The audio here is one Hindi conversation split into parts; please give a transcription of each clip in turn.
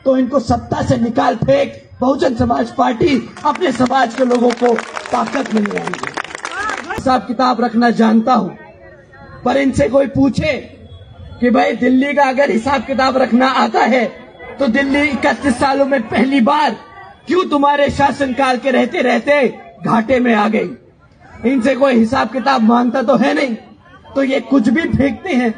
तो इनको सत्ता से निकाल फेंक बहुजन समाज पार्टी अपने समाज के लोगों को ताकत मिल जाएगी। हिसाब किताब रखना जानता हूं, पर इनसे कोई पूछे कि भाई दिल्ली का अगर हिसाब किताब रखना आता है तो दिल्ली 31 सालों में पहली बार क्यों तुम्हारे शासनकाल के रहते रहते घाटे में आ गई। इनसे कोई हिसाब किताब मांगता तो है नहीं, तो ये कुछ भी फेंकते हैं।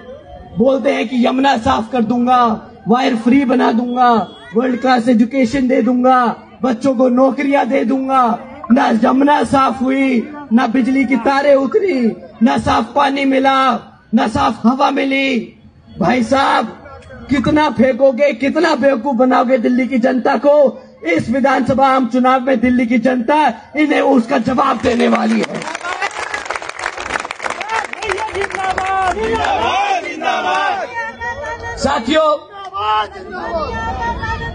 बोलते हैं कि यमुना साफ कर दूंगा, वायर फ्री बना दूंगा, वर्ल्ड क्लास एजुकेशन दे दूंगा, बच्चों को नौकरियां दे दूंगा। ना यमुना साफ हुई, ना बिजली की तारें उतरी, ना साफ पानी मिला, ना साफ हवा मिली। भाई साहब कितना फेंकोगे, कितना बेवकूफ बनाओगे दिल्ली की जनता को। इस विधानसभा आम चुनाव में दिल्ली की जनता इन्हें उसका जवाब देने वाली है। साथियों,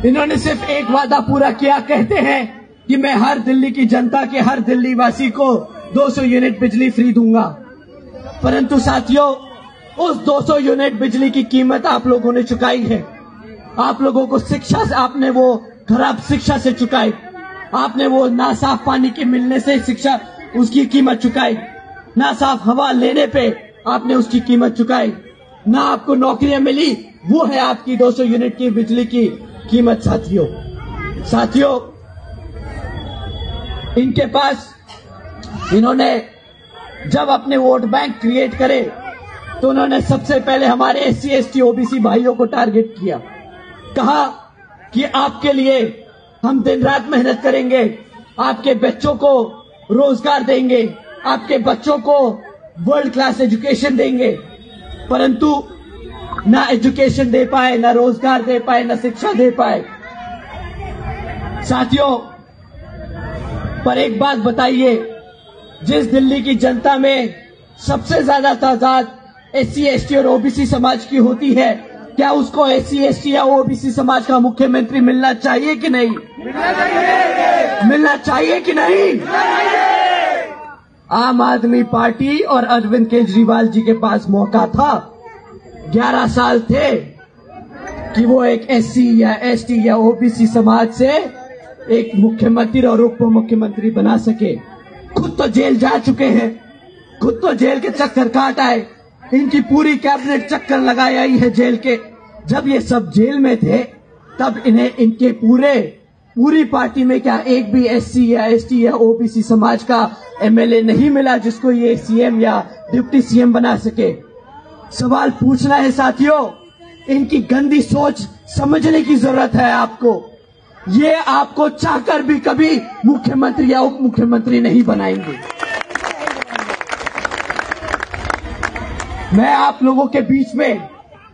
इन्होंने सिर्फ एक वादा पूरा किया। कहते हैं कि मैं हर दिल्ली की जनता के, हर दिल्ली वासी को 200 यूनिट बिजली फ्री दूंगा। परंतु साथियों, उस 200 यूनिट बिजली की कीमत आप लोगों ने चुकाई है। आप लोगों को शिक्षा से, आपने वो खराब शिक्षा से चुकाई। आपने वो ना साफ पानी के मिलने से शिक्षा उसकी कीमत चुकाई, ना साफ हवा लेने पे आपने उसकी कीमत चुकाई, ना आपको नौकरियां मिली। वो है आपकी 200 यूनिट की बिजली की कीमत। साथियों, इनके पास, इन्होंने जब अपने वोट बैंक क्रिएट करे तो उन्होंने सबसे पहले हमारे SC ST OBC भाइयों को टारगेट किया। कहा कि आपके लिए हम दिन रात मेहनत करेंगे, आपके बच्चों को रोजगार देंगे, आपके बच्चों को वर्ल्ड क्लास एजुकेशन देंगे। परंतु ना एजुकेशन दे पाए, ना रोजगार दे पाए, ना शिक्षा दे पाए। साथियों, पर एक बात बताइए, जिस दिल्ली की जनता में सबसे ज्यादा तादाद SC ST और OBC समाज की होती है, क्या उसको SC ST या OBC समाज का मुख्यमंत्री मिलना चाहिए कि नहीं? मिलना चाहिए कि नहीं? आम आदमी पार्टी और अरविंद केजरीवाल जी के पास मौका था, 11 साल थे कि वो एक SC या ST या OBC समाज से एक मुख्यमंत्री और उप मुख्यमंत्री बना सके। खुद तो जेल जा चुके हैं, खुद तो जेल के चक्कर काट आए। इनकी पूरी कैबिनेट चक्कर लगाई आई है जेल के। जब ये सब जेल में थे तब इन्हें इनके पूरी पार्टी में क्या एक भी SC या ST या OBC समाज का MLA नहीं मिला जिसको ये CM या डिप्टी CM बना सके। सवाल पूछना है साथियों, इनकी गंदी सोच समझने की जरूरत है आपको। ये आपको चाहकर भी कभी मुख्यमंत्री या उप मुख्यमंत्री नहीं बनाएंगे। मैं आप लोगों के बीच में,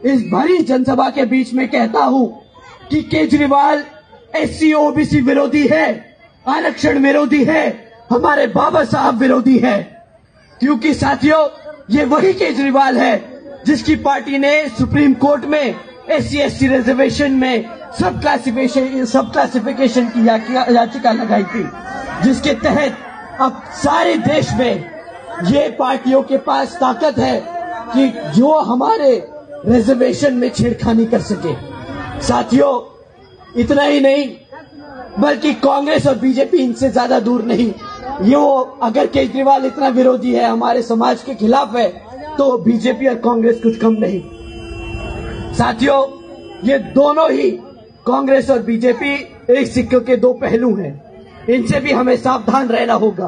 इस भरी जनसभा के बीच में कहता हूं कि केजरीवाल SC OBC विरोधी है, आरक्षण विरोधी है, हमारे बाबा साहब विरोधी है। क्योंकि साथियों, ये वही केजरीवाल है जिसकी पार्टी ने सुप्रीम कोर्ट में SC ST रिजर्वेशन में सब क्लासिफिकेशन की याचिका लगाई थी, जिसके तहत अब सारे देश में ये पार्टियों के पास ताकत है कि जो हमारे रिजर्वेशन में छेड़खानी कर सके। साथियों, इतना ही नहीं बल्कि कांग्रेस और बीजेपी इनसे ज्यादा दूर नहीं। ये अगर केजरीवाल इतना विरोधी है, हमारे समाज के खिलाफ है, तो बीजेपी और कांग्रेस कुछ कम नहीं। साथियों, ये दोनों ही, कांग्रेस और बीजेपी, एक सिक्के के दो पहलू हैं। इनसे भी हमें सावधान रहना होगा।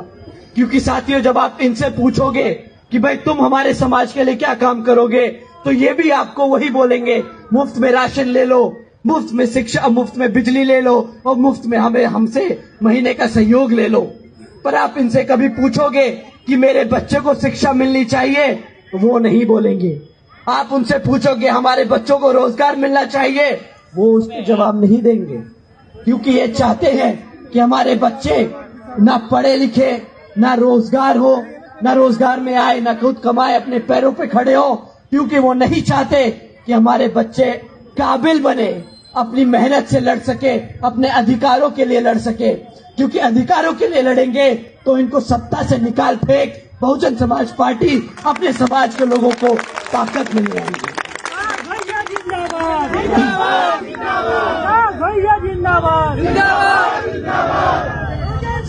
क्योंकि साथियों, जब आप इनसे पूछोगे कि भाई तुम हमारे समाज के लिए क्या काम करोगे, तो ये भी आपको वही बोलेंगे, मुफ्त में राशन ले लो, मुफ्त में शिक्षा, मुफ्त में बिजली ले लो और मुफ्त में हमसे महीने का सहयोग ले लो। पर आप इनसे कभी पूछोगे कि मेरे बच्चे को शिक्षा मिलनी चाहिए, तो वो नहीं बोलेंगे। आप उनसे पूछोगे हमारे बच्चों को रोजगार मिलना चाहिए, वो उसके जवाब नहीं देंगे। क्योंकि ये चाहते हैं कि हमारे बच्चे ना पढ़े लिखे, ना रोजगार हो, ना रोजगार में आए, ना खुद कमाए, अपने पैरों पे खड़े हो। क्योंकि वो नहीं चाहते कि हमारे बच्चे काबिल बने, अपनी मेहनत से लड़ सके, अपने अधिकारों के लिए लड़ सके। क्योंकि अधिकारों के लिए लड़ेंगे तो इनको सत्ता से निकाल फेंक बहुजन समाज पार्टी अपने समाज के लोगों को ताकत मिल जाएगी।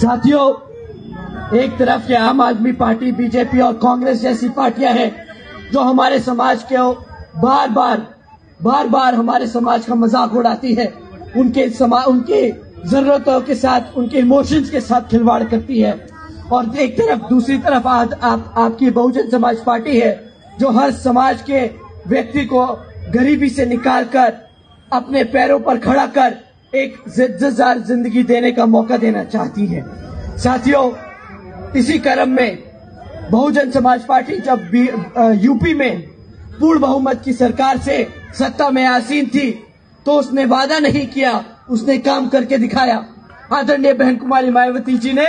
साथियों, एक तरफ ये आम आदमी पार्टी, बीजेपी और कांग्रेस जैसी पार्टियां हैं जो हमारे समाज के बार बार हमारे समाज का मजाक उड़ाती है, उनके जरूरतों के साथ, उनके इमोशंस के साथ खिलवाड़ करती है। और एक तरफ, दूसरी तरफ आपकी बहुजन समाज पार्टी है जो हर समाज के व्यक्ति को गरीबी से निकालकर अपने पैरों पर खड़ा कर एक इज्जतदार जिंदगी देने का मौका देना चाहती है। साथियों, इसी क्रम में बहुजन समाज पार्टी जब यूपी में पूर्ण बहुमत की सरकार से सत्ता में आसीन थी तो उसने वादा नहीं किया, उसने काम करके दिखाया। आदरणीय बहन कुमारी मायावती जी ने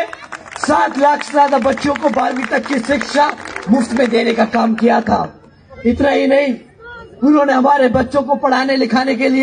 7 लाख से ज्यादा बच्चों को 12वीं तक की शिक्षा मुफ्त में देने का काम किया था। इतना ही नहीं, उन्होंने हमारे बच्चों को पढ़ाने लिखाने के लिए